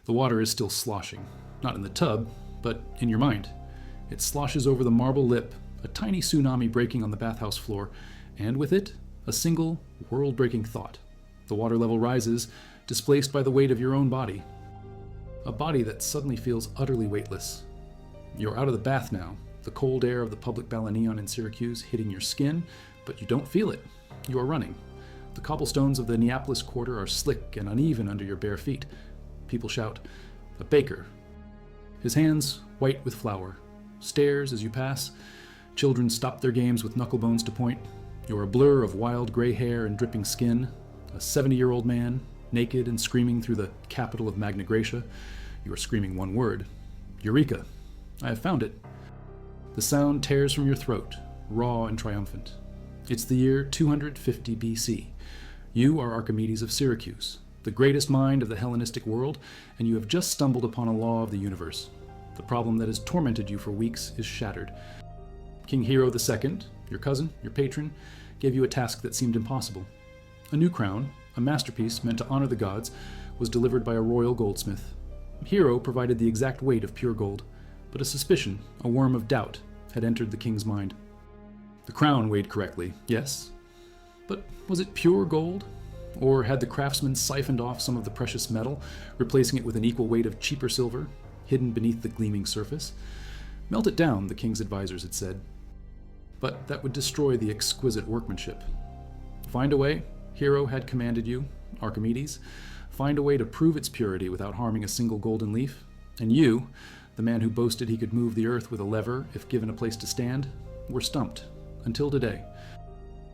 The water is still sloshing, not in the tub, but in your mind. It sloshes over the marble lip, a tiny tsunami breaking on the bathhouse floor, and with it, a single, world-breaking thought. The water level rises, displaced by the weight of your own body. A body that suddenly feels utterly weightless. You're out of the bath now, the cold air of the public balneon in Syracuse hitting your skin, but you don't feel it. You are running. The cobblestones of the Neapolis quarter are slick and uneven under your bare feet. People shout, "A baker." His hands white with flour. Stares as you pass. Children stop their games with knucklebones to point. You're a blur of wild gray hair and dripping skin. A 70-year-old man, naked and screaming through the capital of Magna Graecia. You are screaming one word. Eureka. I have found it. The sound tears from your throat, raw and triumphant. It's the year 250 BC. You are Archimedes of Syracuse, the greatest mind of the Hellenistic world, and you have just stumbled upon a law of the universe. The problem that has tormented you for weeks is shattered. King Hero II, your cousin, your patron, gave you a task that seemed impossible. A new crown, a masterpiece meant to honor the gods, was delivered by a royal goldsmith. Hero provided the exact weight of pure gold, but a suspicion, a worm of doubt, had entered the king's mind. The crown weighed correctly, yes, but was it pure gold? Or had the craftsman siphoned off some of the precious metal, replacing it with an equal weight of cheaper silver, hidden beneath the gleaming surface? Melt it down, the king's advisors had said. But that would destroy the exquisite workmanship. Find a way, Hero had commanded you, Archimedes. Find a way to prove its purity without harming a single golden leaf. And you, the man who boasted he could move the earth with a lever if given a place to stand, were stumped. Until today.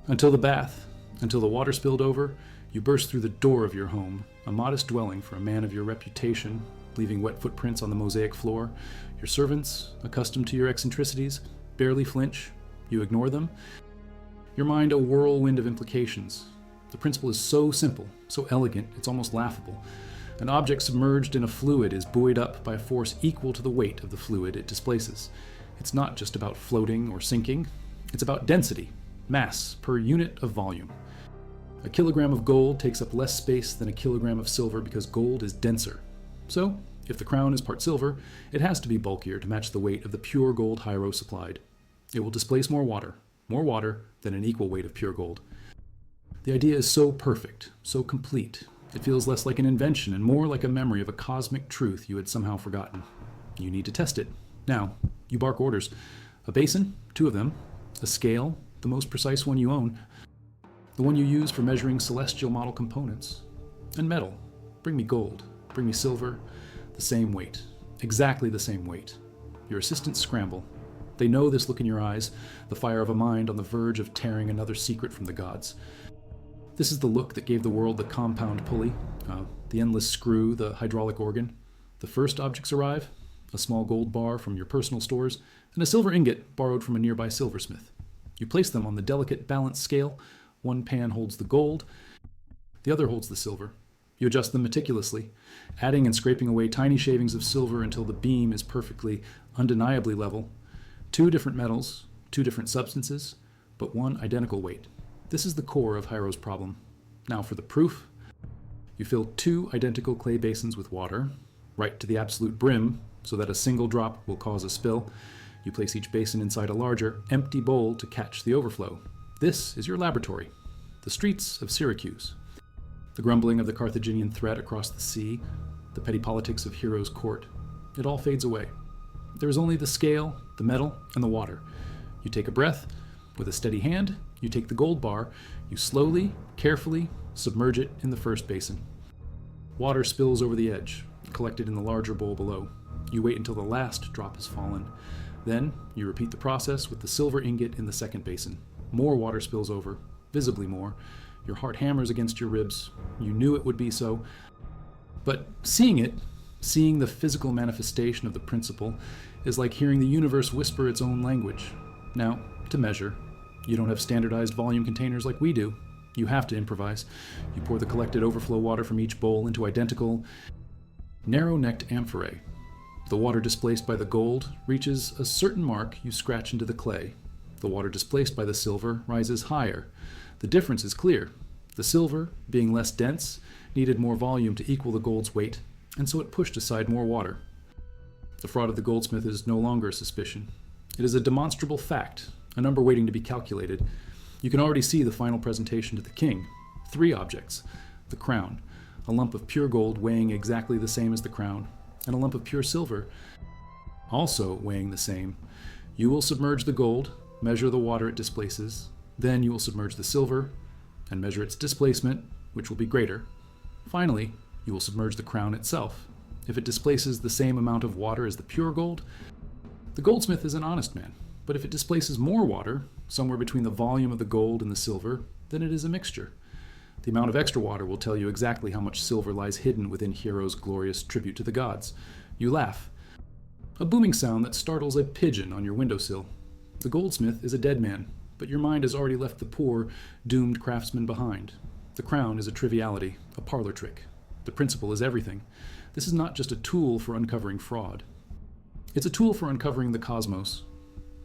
Until the bath. Until the water spilled over, you burst through the door of your home, a modest dwelling for a man of your reputation, leaving wet footprints on the mosaic floor. Your servants, accustomed to your eccentricities, barely flinch. You ignore them. Your mind a whirlwind of implications. The principle is so simple, so elegant, it's almost laughable. An object submerged in a fluid is buoyed up by a force equal to the weight of the fluid it displaces. It's not just about floating or sinking. It's about density, mass per unit of volume. A kilogram of gold takes up less space than a kilogram of silver because gold is denser. So, if the crown is part silver, it has to be bulkier to match the weight of the pure gold Hero supplied. It will displace more water than an equal weight of pure gold. The idea is so perfect, so complete. It feels less like an invention and more like a memory of a cosmic truth you had somehow forgotten. You need to test it. Now, you bark orders. A basin, 2 of them. A scale, the most precise one you own. The one you use for measuring celestial model components. And metal. Bring me gold. Bring me silver. The same weight. Exactly the same weight. Your assistants scramble. They know this look in your eyes, the fire of a mind on the verge of tearing another secret from the gods. This is the look that gave the world the compound pulley, the endless screw, the hydraulic organ. The first objects arrive, a small gold bar from your personal stores, and a silver ingot borrowed from a nearby silversmith. You place them on the delicate balance scale. One pan holds the gold, the other holds the silver. You adjust them meticulously, adding and scraping away tiny shavings of silver until the beam is perfectly, undeniably level. 2 different metals, 2 different substances, but one identical weight. This is the core of Hiro's problem. Now for the proof. You fill 2 identical clay basins with water, right to the absolute brim, so that a single drop will cause a spill. You place each basin inside a larger, empty bowl to catch the overflow. This is your laboratory, the streets of Syracuse. The grumbling of the Carthaginian threat across the sea, the petty politics of Hero's court, it all fades away. There is only the scale, the metal, and the water. You take a breath. With a steady hand, you take the gold bar. You slowly, carefully submerge it in the first basin. Water spills over the edge, collected in the larger bowl below. You wait until the last drop has fallen. Then, you repeat the process with the silver ingot in the second basin. More water spills over, visibly more. Your heart hammers against your ribs. You knew it would be so. But seeing it, seeing the physical manifestation of the principle, is like hearing the universe whisper its own language. Now, to measure. You don't have standardized volume containers like we do. You have to improvise. You pour the collected overflow water from each bowl into identical, narrow-necked amphorae. The water displaced by the gold reaches a certain mark you scratch into the clay. The water displaced by the silver rises higher. The difference is clear. The silver, being less dense, needed more volume to equal the gold's weight. and so it pushed aside more water. The fraud of the goldsmith is no longer a suspicion. It is a demonstrable fact, a number waiting to be calculated. You can already see the final presentation to the king. 3 objects: the crown, a lump of pure gold weighing exactly the same as the crown, and a lump of pure silver, also weighing the same. You will submerge the gold, measure the water it displaces, then you will submerge the silver and measure its displacement, which will be greater. Finally, you will submerge the crown itself. If it displaces the same amount of water as the pure gold, the goldsmith is an honest man. But if it displaces more water, somewhere between the volume of the gold and the silver, then it is a mixture. The amount of extra water will tell you exactly how much silver lies hidden within Hero's glorious tribute to the gods. You laugh. A booming sound that startles a pigeon on your windowsill. The goldsmith is a dead man, but your mind has already left the poor, doomed craftsman behind. The crown is a triviality, a parlor trick. The principle is everything. This is not just a tool for uncovering fraud. It's a tool for uncovering the cosmos.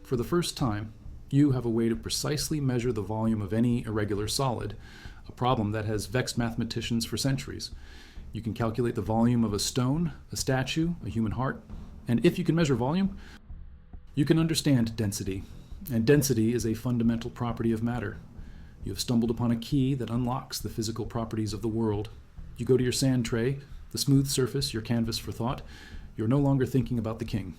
For the first time, you have a way to precisely measure the volume of any irregular solid, a problem that has vexed mathematicians for centuries. You can calculate the volume of a stone, a statue, a human heart, and if you can measure volume, you can understand density. And density is a fundamental property of matter. You have stumbled upon a key that unlocks the physical properties of the world. You go to your sand tray, the smooth surface, your canvas for thought. You're no longer thinking about the king.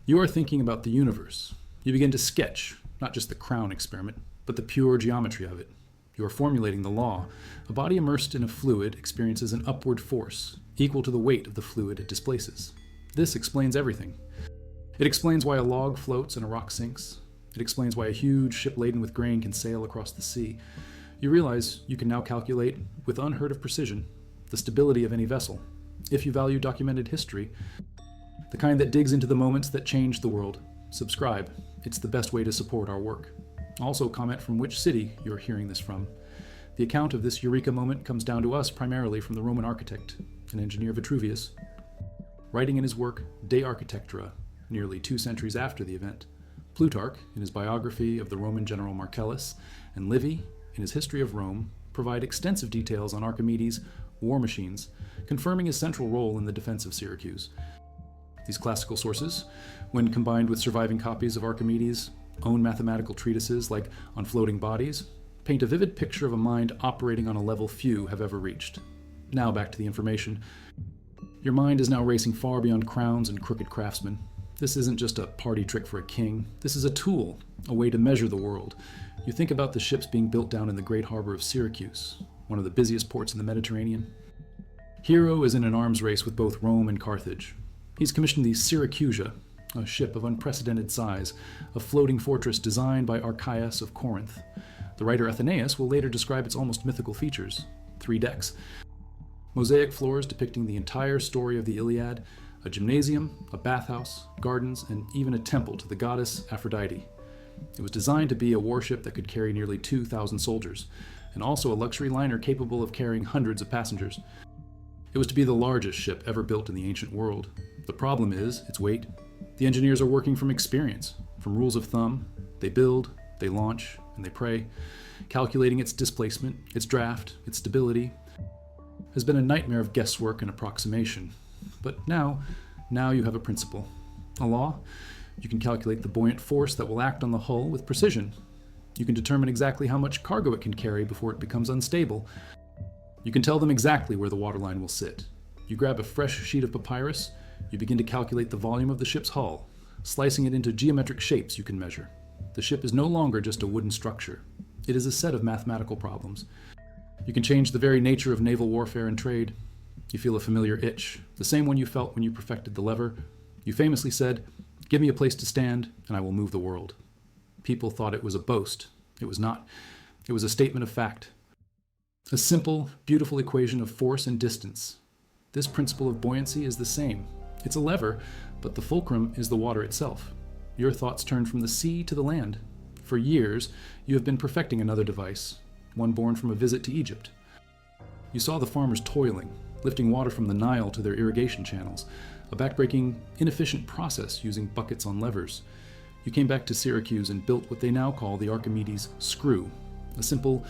You are thinking about the universe. You begin to sketch, not just the crown experiment, but the pure geometry of it. You are formulating the law. A body immersed in a fluid experiences an upward force, equal to the weight of the fluid it displaces. This explains everything. It explains why a log floats and a rock sinks. It explains why a huge ship laden with grain can sail across the sea. You realize you can now calculate, with unheard of precision, the stability of any vessel. If you value documented history, the kind that digs into the moments that changed the world, subscribe. It's the best way to support our work. Also comment from which city you're hearing this from. The account of this Eureka moment comes down to us primarily from the Roman architect and engineer Vitruvius, writing in his work De Architectura, nearly 2 centuries after the event. Plutarch, in his biography of the Roman general Marcellus, and Livy, in his history of Rome, provide extensive details on Archimedes' war machines, confirming his central role in the defense of Syracuse. These classical sources, when combined with surviving copies of Archimedes' own mathematical treatises like On Floating Bodies, paint a vivid picture of a mind operating on a level few have ever reached. Now back to the information. Your mind is now racing far beyond crowns and crooked craftsmen. This isn't just a party trick for a king. This is a tool, a way to measure the world. You think about the ships being built down in the great harbor of Syracuse, one of the busiest ports in the Mediterranean. Hero is in an arms race with both Rome and Carthage. He's commissioned the Syracusia, a ship of unprecedented size, a floating fortress designed by Archias of Corinth. The writer Athenaeus will later describe its almost mythical features: 3 decks, mosaic floors depicting the entire story of the Iliad, a gymnasium, a bathhouse, gardens, and even a temple to the goddess Aphrodite. It was designed to be a warship that could carry nearly 2,000 soldiers, and also a luxury liner capable of carrying hundreds of passengers. It was to be the largest ship ever built in the ancient world. The problem is its weight. The engineers are working from experience, from rules of thumb. They build, they launch, and they pray. Calculating its displacement, its draft, its stability has been a nightmare of guesswork and approximation. But now you have a principle. A law? You can calculate the buoyant force that will act on the hull with precision. You can determine exactly how much cargo it can carry before it becomes unstable. You can tell them exactly where the waterline will sit. You grab a fresh sheet of papyrus, you begin to calculate the volume of the ship's hull, slicing it into geometric shapes you can measure. The ship is no longer just a wooden structure. It is a set of mathematical problems. You can change the very nature of naval warfare and trade. You feel a familiar itch, the same one you felt when you perfected the lever. You famously said, "Give me a place to stand, and I will move the world." People thought it was a boast. It was not. It was a statement of fact. A simple, beautiful equation of force and distance. This principle of buoyancy is the same. It's a lever, but the fulcrum is the water itself. Your thoughts turn from the sea to the land. For years, you have been perfecting another device, one born from a visit to Egypt. You saw the farmers toiling, lifting water from the Nile to their irrigation channels, a backbreaking, inefficient process using buckets on levers. You came back to Syracuse and built what they now call the Archimedes screw, a simple,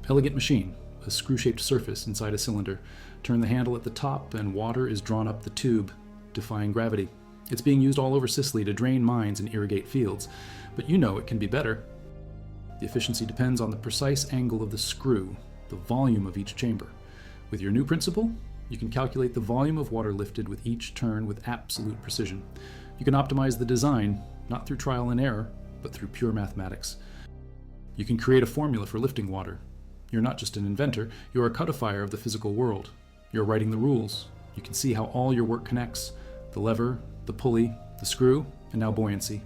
elegant machine, a screw-shaped surface inside a cylinder. Turn the handle at the top and water is drawn up the tube, defying gravity. It's being used all over Sicily to drain mines and irrigate fields, but you know it can be better. The efficiency depends on the precise angle of the screw, the volume of each chamber. With your new principle, you can calculate the volume of water lifted with each turn with absolute precision. You can optimize the design, not through trial and error, but through pure mathematics. You can create a formula for lifting water. You're not just an inventor, you're a codifier of the physical world. You're writing the rules. You can see how all your work connects: the lever, the pulley, the screw, and now buoyancy.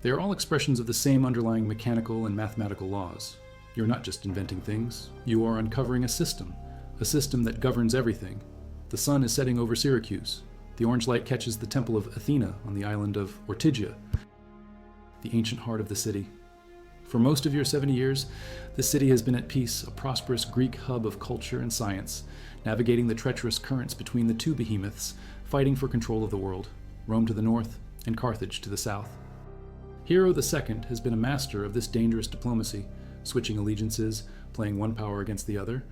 They are all expressions of the same underlying mechanical and mathematical laws. You're not just inventing things, you are uncovering a system that governs everything. The sun is setting over Syracuse. The orange light catches the temple of Athena on the island of Ortygia, the ancient heart of the city. For most of your 70 years, the city has been at peace, a prosperous Greek hub of culture and science, navigating the treacherous currents between the two behemoths, fighting for control of the world, Rome to the north and Carthage to the south. Hero II has been a master of this dangerous diplomacy, switching allegiances, playing one power against the other.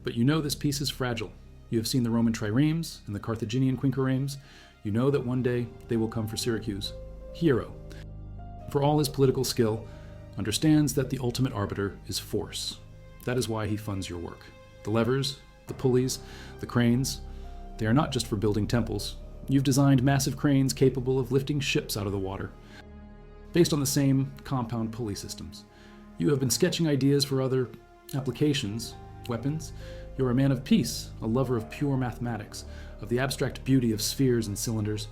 But you know this peace is fragile. You have seen the Roman triremes and the Carthaginian quinqueremes. You know that one day they will come for Syracuse. Hero, for all his political skill, understands that the ultimate arbiter is force. That is why he funds your work. The levers, the pulleys, the cranes, they are not just for building temples. You've designed massive cranes capable of lifting ships out of the water, based on the same compound pulley systems. You have been sketching ideas for other applications, weapons. You're a man of peace, a lover of pure mathematics, of the abstract beauty of spheres and cylinders.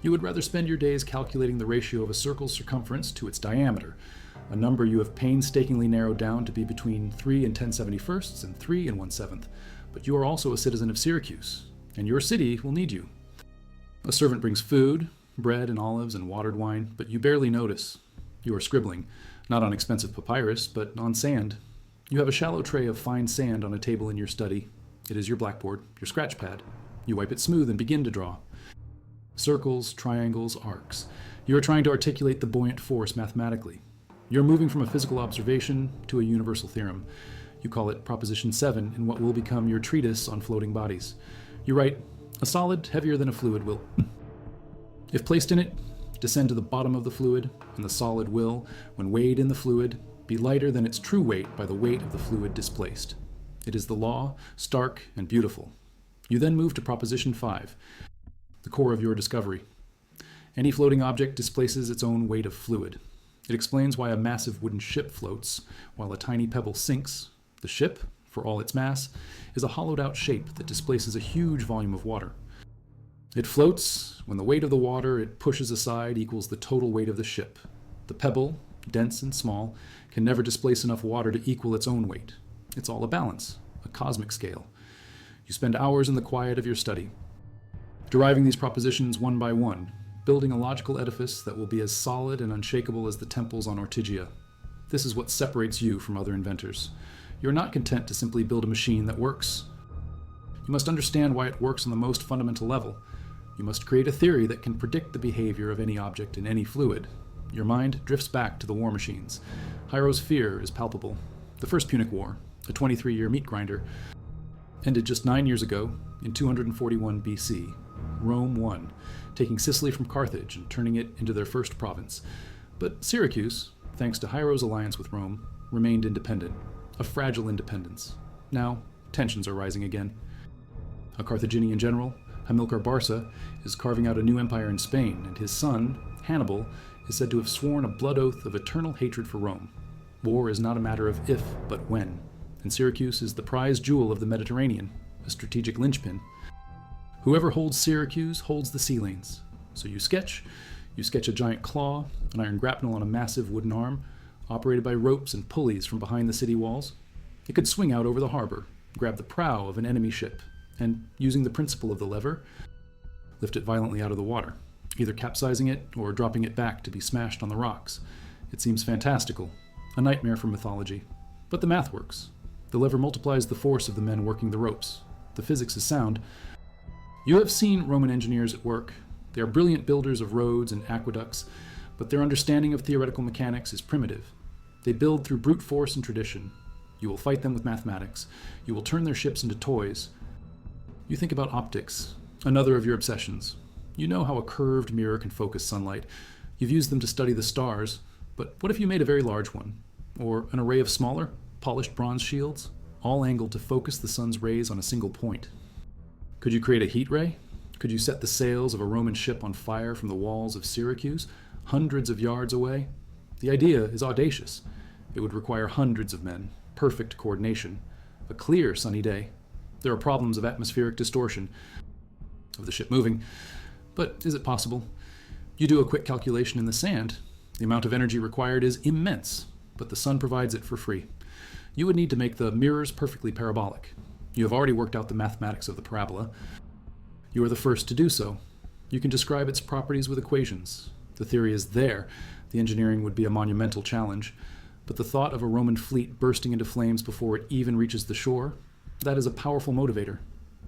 You would rather spend your days calculating the ratio of a circle's circumference to its diameter, a number you have painstakingly narrowed down to be between 3 and 1071sts and 3 and 1/7. But you are also a citizen of Syracuse, and your city will need you. A servant brings food, bread and olives and watered wine, but you barely notice. You are scribbling, not on expensive papyrus, but on sand. You have a shallow tray of fine sand on a table in your study. It is your blackboard, your scratch pad. You wipe it smooth and begin to draw. Circles, triangles, arcs. You are trying to articulate the buoyant force mathematically. You're moving from a physical observation to a universal theorem. You call it Proposition 7 in what will become your treatise on floating bodies. You write, a solid heavier than a fluid will, if placed in it, descend to the bottom of the fluid, and the solid will, when weighed in the fluid, be lighter than its true weight by the weight of the fluid displaced. It is the law, stark and beautiful. You then move to Proposition 5, the core of your discovery. Any floating object displaces its own weight of fluid. It explains why a massive wooden ship floats, while a tiny pebble sinks. The ship, for all its mass, is a hollowed-out shape that displaces a huge volume of water. It floats when the weight of the water it pushes aside equals the total weight of the ship. The pebble, dense and small, can never displace enough water to equal its own weight. It's all a balance, a cosmic scale. You spend hours in the quiet of your study, deriving these propositions one by one, building a logical edifice that will be as solid and unshakable as the temples on Ortygia. This is what separates you from other inventors. You're not content to simply build a machine that works. You must understand why it works on the most fundamental level. You must create a theory that can predict the behavior of any object in any fluid. Your mind drifts back to the war machines. Hiero's fear is palpable. The First Punic War, a 23-year meat grinder, ended just 9 years ago in 241 BC. Rome won, taking Sicily from Carthage and turning it into their first province. But Syracuse, thanks to Hiero's alliance with Rome, remained independent, a fragile independence. Now, tensions are rising again. A Carthaginian general, Hamilcar Barca, is carving out a new empire in Spain, and his son, Hannibal, is said to have sworn a blood oath of eternal hatred for Rome. War is not a matter of if, but when, and Syracuse is the prize jewel of the Mediterranean, a strategic linchpin. Whoever holds Syracuse holds the sea lanes. So you sketch a giant claw, an iron grapnel on a massive wooden arm, operated by ropes and pulleys from behind the city walls. It could swing out over the harbor, grab the prow of an enemy ship, and, using the principle of the lever, lift it violently out of the water, either capsizing it or dropping it back to be smashed on the rocks. It seems fantastical, a nightmare from mythology. But the math works. The lever multiplies the force of the men working the ropes. The physics is sound. You have seen Roman engineers at work. They are brilliant builders of roads and aqueducts, but their understanding of theoretical mechanics is primitive. They build through brute force and tradition. You will fight them with mathematics. You will turn their ships into toys. You think about optics, another of your obsessions. You know how a curved mirror can focus sunlight. You've used them to study the stars, but what if you made a very large one? Or an array of smaller, polished bronze shields, all angled to focus the sun's rays on a single point? Could you create a heat ray? Could you set the sails of a Roman ship on fire from the walls of Syracuse, hundreds of yards away? The idea is audacious. It would require hundreds of men, perfect coordination, a clear sunny day. There are problems of atmospheric distortion, of the ship moving, but is it possible? You do a quick calculation in the sand. The amount of energy required is immense, but the sun provides it for free. You would need to make the mirrors perfectly parabolic. You have already worked out the mathematics of the parabola. You are the first to do so. You can describe its properties with equations. The theory is there. The engineering would be a monumental challenge. But the thought of a Roman fleet bursting into flames before it even reaches the shore, that is a powerful motivator.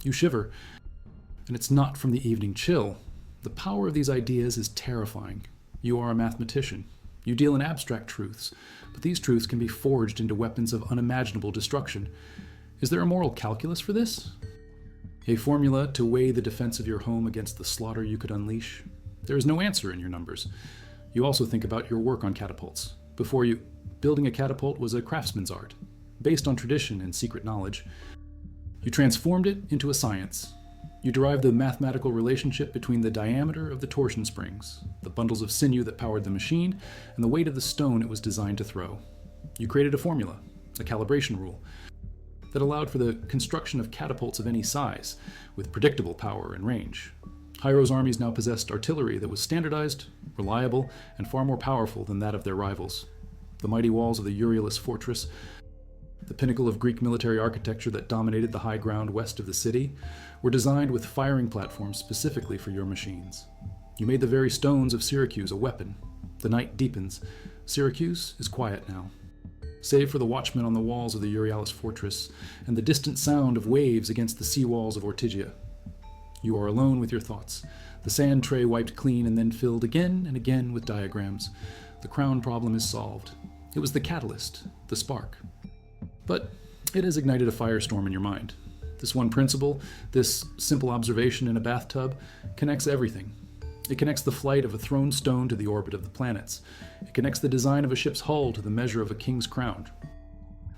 You shiver. And it's not from the evening chill. The power of these ideas is terrifying. You are a mathematician. You deal in abstract truths, but these truths can be forged into weapons of unimaginable destruction. Is there a moral calculus for this? A formula to weigh the defense of your home against the slaughter you could unleash? There is no answer in your numbers. You also think about your work on catapults. Before you, building a catapult was a craftsman's art, based on tradition and secret knowledge. You transformed it into a science. You derived the mathematical relationship between the diameter of the torsion springs, the bundles of sinew that powered the machine, and the weight of the stone it was designed to throw. You created a formula, a calibration rule, that allowed for the construction of catapults of any size, with predictable power and range. Hiero's armies now possessed artillery that was standardized, reliable, and far more powerful than that of their rivals. The mighty walls of the Eureka fortress, the pinnacle of Greek military architecture that dominated the high ground west of the city, were designed with firing platforms specifically for your machines. You made the very stones of Syracuse a weapon. The night deepens. Syracuse is quiet now, save for the watchmen on the walls of the Eureka fortress and the distant sound of waves against the sea walls of Ortygia. You are alone with your thoughts, the sand tray wiped clean and then filled again and again with diagrams. The crown problem is solved. It was the catalyst, the spark. But it has ignited a firestorm in your mind. This one principle, this simple observation in a bathtub, connects everything. It connects the flight of a thrown stone to the orbit of the planets. It connects the design of a ship's hull to the measure of a king's crown.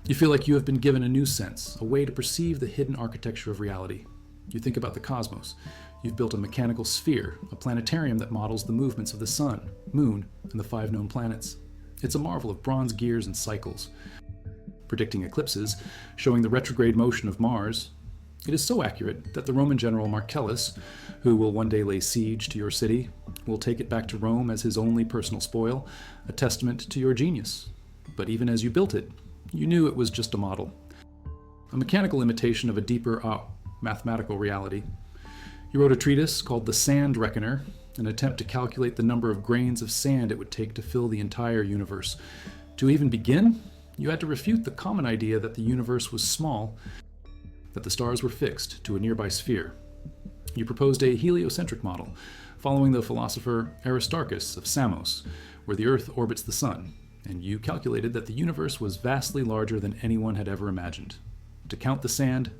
You feel like you have been given a new sense, a way to perceive the hidden architecture of reality. You think about the cosmos. You've built a mechanical sphere, a planetarium that models the movements of the sun, moon, and the 5 known planets. It's a marvel of bronze gears and cycles, predicting eclipses, showing the retrograde motion of Mars. It is so accurate that the Roman general Marcellus, who will one day lay siege to your city, will take it back to Rome as his only personal spoil, a testament to your genius. But even as you built it, you knew it was just a model, a mechanical imitation of a deeper, mathematical reality. You wrote a treatise called The Sand Reckoner, an attempt to calculate the number of grains of sand it would take to fill the entire universe. To even begin, you had to refute the common idea that the universe was small, that the stars were fixed to a nearby sphere. You proposed a heliocentric model, following the philosopher Aristarchus of Samos, where the Earth orbits the Sun, and you calculated that the universe was vastly larger than anyone had ever imagined. To count the sand,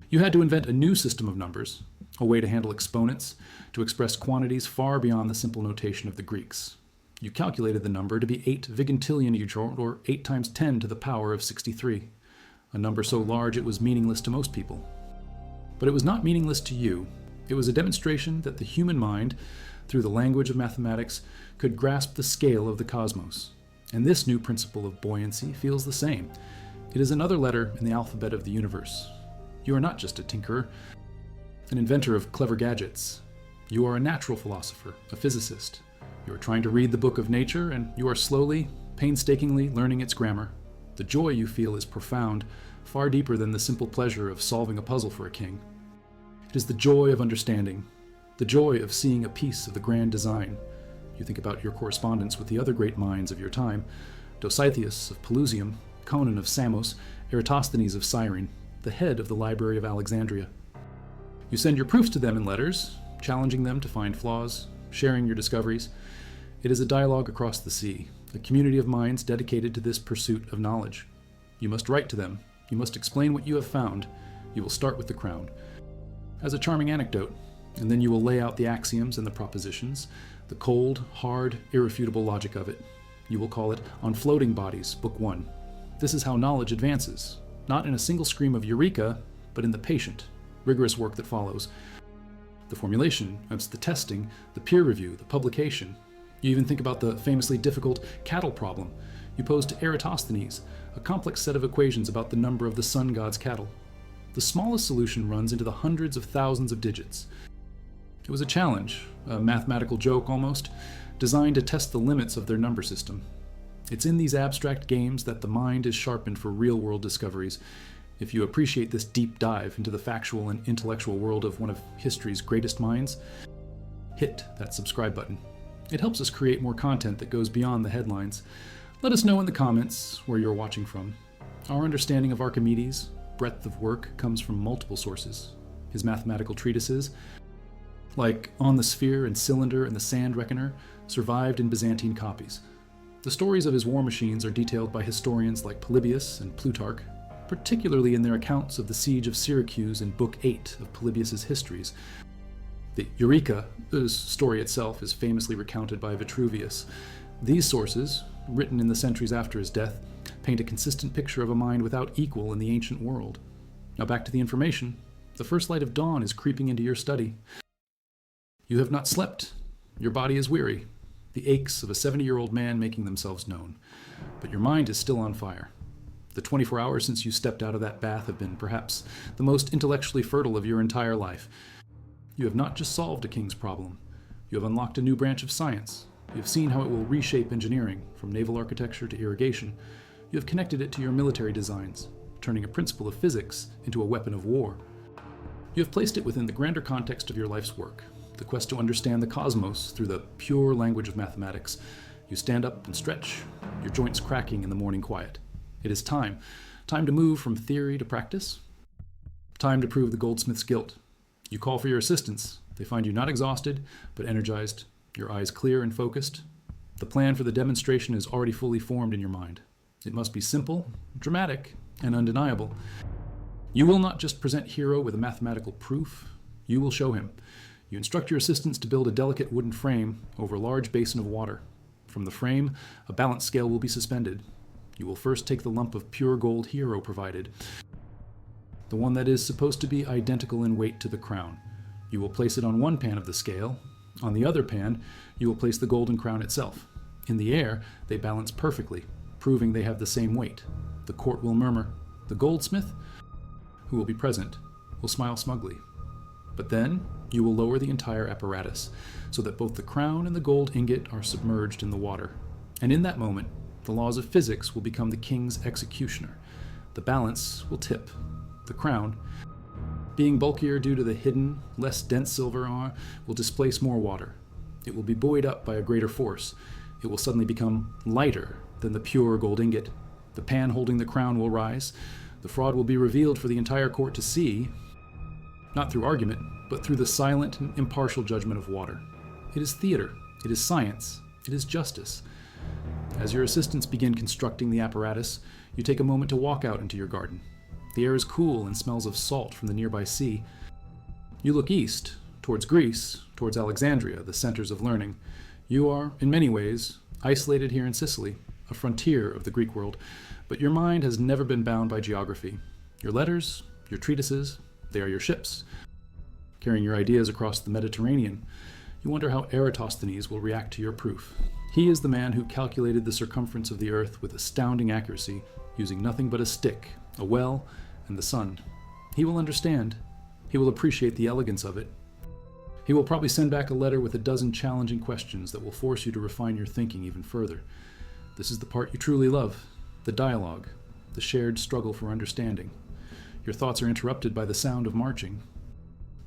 you had to invent a new system of numbers, a way to handle exponents, to express quantities far beyond the simple notation of the Greeks. You calculated the number to be 8 vigintillion, or 8 times 10 to the power of 63, a number so large it was meaningless to most people. But it was not meaningless to you. It was a demonstration that the human mind, through the language of mathematics, could grasp the scale of the cosmos. And this new principle of buoyancy feels the same. It is another letter in the alphabet of the universe. You are not just a tinkerer, an inventor of clever gadgets. You are a natural philosopher, a physicist. You are trying to read the book of nature, and you are slowly, painstakingly learning its grammar. The joy you feel is profound, far deeper than the simple pleasure of solving a puzzle for a king. It is the joy of understanding, the joy of seeing a piece of the grand design. You think about your correspondence with the other great minds of your time, Dositheus of Pelusium, Conon of Samos, Eratosthenes of Cyrene, the head of the Library of Alexandria. You send your proofs to them in letters, challenging them to find flaws, sharing your discoveries. It is a dialogue across the sea, a community of minds dedicated to this pursuit of knowledge. You must write to them. You must explain what you have found. You will start with the crown. As a charming anecdote, and then you will lay out the axioms and the propositions, the cold, hard, irrefutable logic of it. You will call it On Floating Bodies, Book 1. This is how knowledge advances, not in a single scream of Eureka, but in the patient, rigorous work that follows. The formulation, it's the testing, the peer review, the publication. You even think about the famously difficult cattle problem you posed to Eratosthenes, a complex set of equations about the number of the sun god's cattle. The smallest solution runs into the hundreds of thousands of digits. It was a challenge, a mathematical joke almost, designed to test the limits of their number system. It's in these abstract games that the mind is sharpened for real-world discoveries. If you appreciate this deep dive into the factual and intellectual world of one of history's greatest minds, hit that subscribe button. It helps us create more content that goes beyond the headlines. Let us know in the comments where you're watching from. Our understanding of Archimedes' breadth of work comes from multiple sources. His mathematical treatises, like On the Sphere and Cylinder and the Sand Reckoner, survived in Byzantine copies. The stories of his war machines are detailed by historians like Polybius and Plutarch, particularly in their accounts of the siege of Syracuse in Book 8 of Polybius's Histories. The Eureka story itself is famously recounted by Vitruvius. These sources, written in the centuries after his death, paint a consistent picture of a mind without equal in the ancient world. Now back to the information. The first light of dawn is creeping into your study. You have not slept. Your body is weary. The aches of a 70-year-old man making themselves known. But your mind is still on fire. The 24 hours since you stepped out of that bath have been perhaps the most intellectually fertile of your entire life. You have not just solved a king's problem. You have unlocked a new branch of science. You have seen how it will reshape engineering, from naval architecture to irrigation. You have connected it to your military designs, turning a principle of physics into a weapon of war. You have placed it within the grander context of your life's work, the quest to understand the cosmos through the pure language of mathematics. You stand up and stretch, your joints cracking in the morning quiet. It is time. Time to move from theory to practice. Time to prove the goldsmith's guilt. You call for your assistance. They find you not exhausted, but energized, your eyes clear and focused. The plan for the demonstration is already fully formed in your mind. It must be simple, dramatic, and undeniable. You will not just present Hero with a mathematical proof. You will show him. You instruct your assistants to build a delicate wooden frame over a large basin of water. From the frame, a balance scale will be suspended. You will first take the lump of pure gold Hero provided, the one that is supposed to be identical in weight to the crown. You will place it on one pan of the scale. On the other pan, you will place the golden crown itself. In the air, they balance perfectly, proving they have the same weight. The court will murmur. The goldsmith, who will be present, will smile smugly. But then, you will lower the entire apparatus, so that both the crown and the gold ingot are submerged in the water. And in that moment, the laws of physics will become the king's executioner. The balance will tip. The crown, being bulkier due to the hidden, less dense silver ore, will displace more water. It will be buoyed up by a greater force. It will suddenly become lighter than the pure gold ingot. The pan holding the crown will rise. The fraud will be revealed for the entire court to see, not through argument, but through the silent and impartial judgment of water. It is theater. It is science. It is justice. As your assistants begin constructing the apparatus, you take a moment to walk out into your garden. The air is cool and smells of salt from the nearby sea. You look east, towards Greece, towards Alexandria, the centers of learning. You are, in many ways, isolated here in Sicily, a frontier of the Greek world, but your mind has never been bound by geography. Your letters, your treatises, they are your ships, carrying your ideas across the Mediterranean. You wonder how Eratosthenes will react to your proof. He is the man who calculated the circumference of the earth with astounding accuracy, using nothing but a stick, a well, and the sun. He will understand. He will appreciate the elegance of it. He will probably send back a letter with a dozen challenging questions that will force you to refine your thinking even further. This is the part you truly love, the dialogue, the shared struggle for understanding. Your thoughts are interrupted by the sound of marching.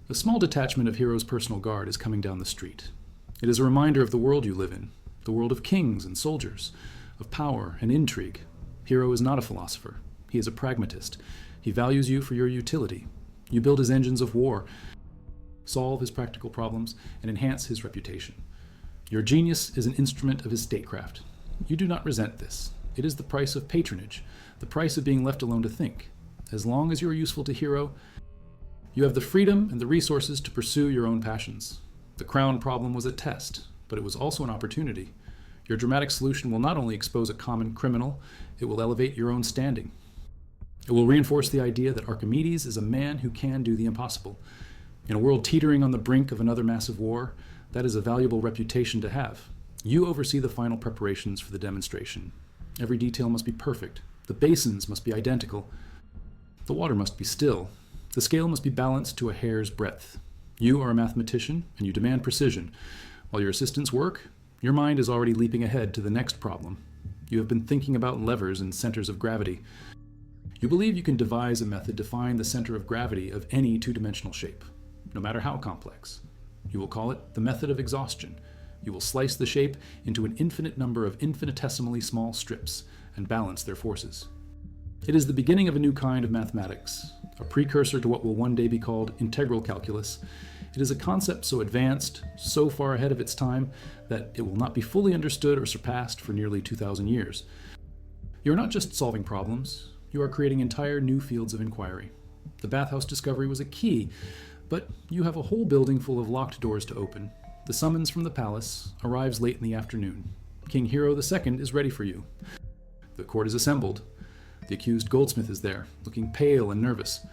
A small detachment of Hero's personal guard is coming down the street. It is a reminder of the world you live in, the world of kings and soldiers, of power and intrigue. Hero is not a philosopher. He is a pragmatist. He values you for your utility. You build his engines of war, solve his practical problems, and enhance his reputation. Your genius is an instrument of his statecraft. You do not resent this. It is the price of patronage, the price of being left alone to think. As long as you are useful to Hero, you have the freedom and the resources to pursue your own passions. The crown problem was a test, but it was also an opportunity. Your dramatic solution will not only expose a common criminal, it will elevate your own standing. It will reinforce the idea that Archimedes is a man who can do the impossible. In a world teetering on the brink of another massive war, that is a valuable reputation to have. You oversee the final preparations for the demonstration. Every detail must be perfect. The basins must be identical. The water must be still. The scale must be balanced to a hair's breadth. You are a mathematician, and you demand precision. While your assistants work, your mind is already leaping ahead to the next problem. You have been thinking about levers and centers of gravity. You believe you can devise a method to find the center of gravity of any two-dimensional shape, no matter how complex. You will call it the method of exhaustion. You will slice the shape into an infinite number of infinitesimally small strips and balance their forces. It is the beginning of a new kind of mathematics, a precursor to what will one day be called integral calculus. It is a concept so advanced, so far ahead of its time, that it will not be fully understood or surpassed for nearly 2,000 years. You are not just solving problems, you are creating entire new fields of inquiry. The bathhouse discovery was a key, but you have a whole building full of locked doors to open. The summons from the palace arrives late in the afternoon. King Hero II is ready for you. The court is assembled. The accused goldsmith is there, looking pale and nervous.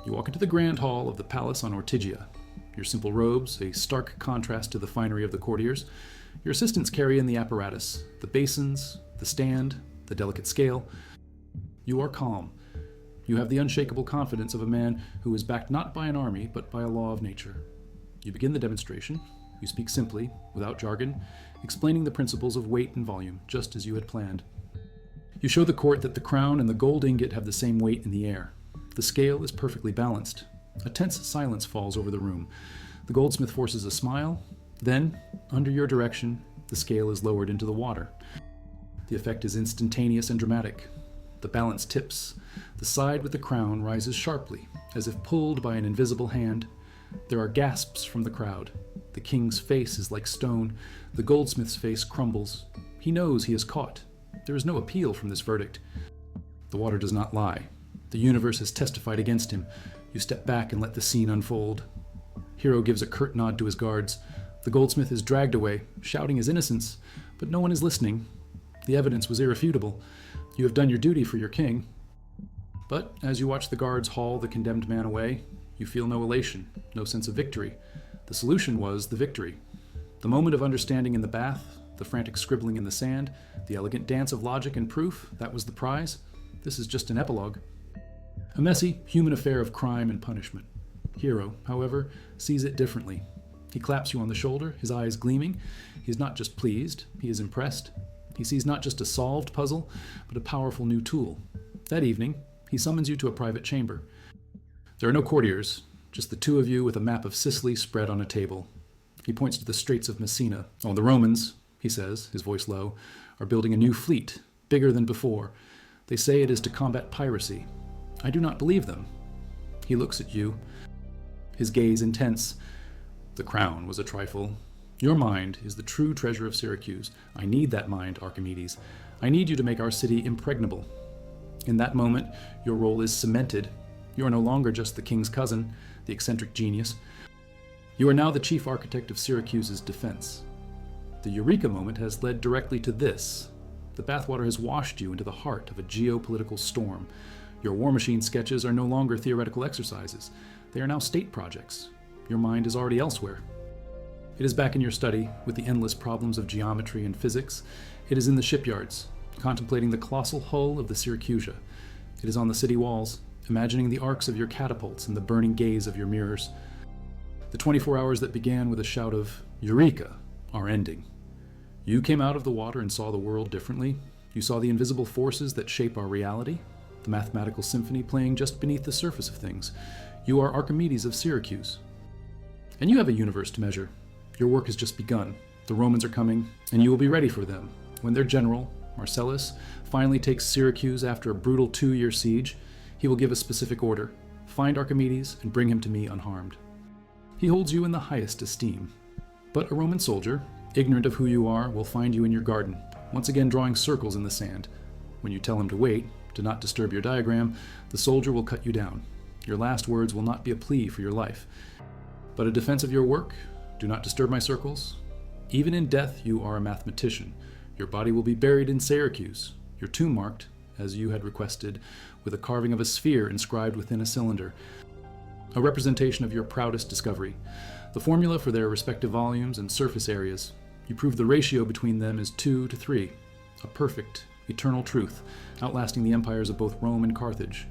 You walk into the grand hall of the palace on Ortygia. Your simple robes, a stark contrast to the finery of the courtiers. Your assistants carry in the apparatus, the basins, the stand, the delicate scale. You are calm. You have the unshakable confidence of a man who is backed not by an army, but by a law of nature. You begin the demonstration. You speak simply, without jargon, explaining the principles of weight and volume, just as you had planned. You show the court that the crown and the gold ingot have the same weight in the air. The scale is perfectly balanced. A tense silence falls over the room. The goldsmith forces a smile. Then, under your direction, the scale is lowered into the water. The effect is instantaneous and dramatic. The balance tips. The side with the crown rises sharply, as if pulled by an invisible hand. There are gasps from the crowd. The king's face is like stone. The goldsmith's face crumbles. He knows he is caught. There is no appeal from this verdict. The water does not lie. The universe has testified against him. You step back and let the scene unfold. Hero gives a curt nod to his guards. The goldsmith is dragged away, shouting his innocence, but no one is listening. The evidence was irrefutable. You have done your duty for your king. But as you watch the guards haul the condemned man away, you feel no elation, no sense of victory. The solution was the victory. The moment of understanding in the bath, the frantic scribbling in the sand, the elegant dance of logic and proof, that was the prize. This is just an epilogue. A messy, human affair of crime and punishment. Hero, however, sees it differently. He claps you on the shoulder, his eyes gleaming. He is not just pleased, he is impressed. He sees not just a solved puzzle, but a powerful new tool. That evening, he summons you to a private chamber. There are no courtiers, just the two of you with a map of Sicily spread on a table. He points to the Straits of Messina. Oh, the Romans, he says, his voice low, are building a new fleet, bigger than before. They say it is to combat piracy. I do not believe them. He looks at you, his gaze intense. The crown was a trifle. Your mind is the true treasure of Syracuse. I need that mind, Archimedes. I need you to make our city impregnable. In that moment, your role is cemented. You are no longer just the king's cousin, the eccentric genius. You are now the chief architect of Syracuse's defense. The Eureka moment has led directly to this. The bathwater has washed you into the heart of a geopolitical storm. Your war machine sketches are no longer theoretical exercises. They are now state projects. Your mind is already elsewhere. It is back in your study, with the endless problems of geometry and physics. It is in the shipyards, contemplating the colossal hull of the Syracusia. It is on the city walls, imagining the arcs of your catapults and the burning gaze of your mirrors. The 24 hours that began with a shout of Eureka are ending. You came out of the water and saw the world differently. You saw the invisible forces that shape our reality, the mathematical symphony playing just beneath the surface of things. You are Archimedes of Syracuse. And you have a universe to measure. Your work has just begun. The Romans are coming, and you will be ready for them. When their general, Marcellus, finally takes Syracuse after a brutal 2-year siege, he will give a specific order: find Archimedes and bring him to me unharmed. He holds you in the highest esteem. But a Roman soldier, ignorant of who you are, will find you in your garden, once again drawing circles in the sand. When you tell him to wait, Do not disturb your diagram. The soldier will cut you down. Your last words will not be a plea for your life, but a defense of your work. Do not disturb my circles. Even in death, you are a mathematician. Your body will be buried in Syracuse, your tomb marked, as you had requested, with a carving of a sphere inscribed within a cylinder, a representation of your proudest discovery. The formula for their respective volumes and surface areas. You prove the ratio between them is 2 to 3, a perfect, eternal truth, outlasting the empires of both Rome and Carthage.